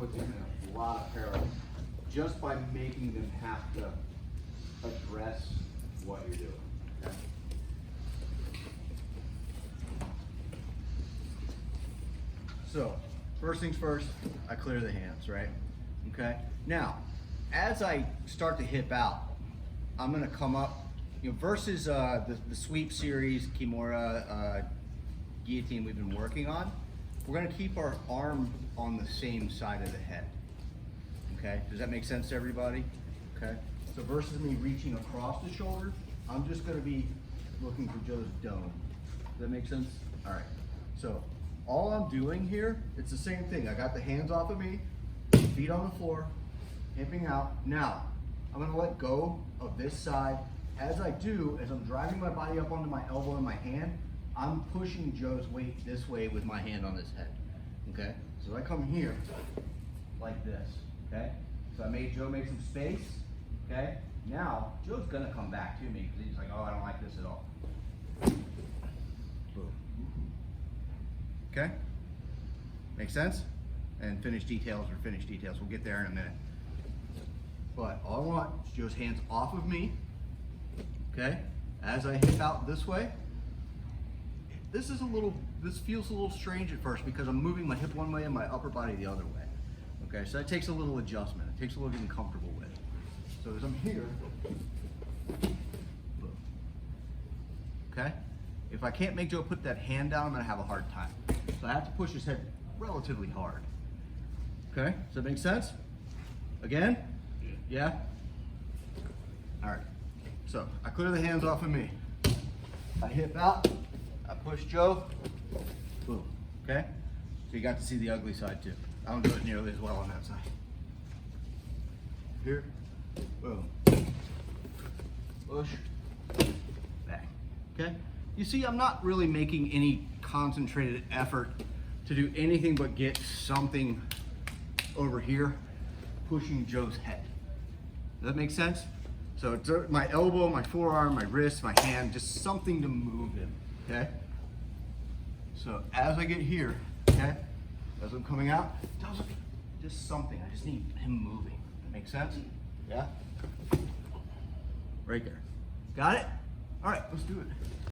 puts them in a lot of peril just by making them have to address what you're doing. Okay? So, first things first, I clear the hands, right? Okay? Now, as I start to hip out, I'm gonna come up, versus the sweep series, Kimura, guillotine we've been working on, we're gonna keep our arm on the same side of the head. Okay? Does that make sense to everybody? Okay? So versus me reaching across the shoulder, I'm just gonna be looking for Joe's dome. Does that make sense? All right. So all I'm doing here, it's the same thing. I got the hands off of me, feet on the floor, hipping out. Now, I'm gonna let go of this side. As I do, as I'm driving my body up onto my elbow and my hand, I'm pushing Joe's weight this way with my hand on his head, okay? So I come here, like this, okay? So I made Joe make some space, okay? Now, Joe's gonna come back to me because he's like, oh, I don't like this at all. Boom. Okay? Make sense? And finished details are finished details. We'll get there in a minute. But all I want is Joe's hands off of me, okay? As I hip out this way, this feels a little strange at first because I'm moving my hip one way and my upper body the other way. Okay, so that takes a little adjustment. It takes a little getting comfortable with. So as I'm here, boom. Okay? If I can't make Joe put that hand down, I'm gonna have a hard time. So I have to push his head relatively hard. Okay, does that make sense? Again? Yeah? All right, so I clear the hands off of me. I hip out, I push Joe, boom, okay? So you got to see the ugly side too. I don't do it nearly as well on that side. Here, boom, push, bang, okay? You see, I'm not really making any concentrated effort to do anything but get something over here, pushing Joe's head. Does that make sense? So it's my elbow, my forearm, my wrist, my hand, just something to move him, okay? So as I get here, okay, as I'm coming out, just something. I just need him moving. That makes sense? Yeah? Right there. Got it? All right, let's do it.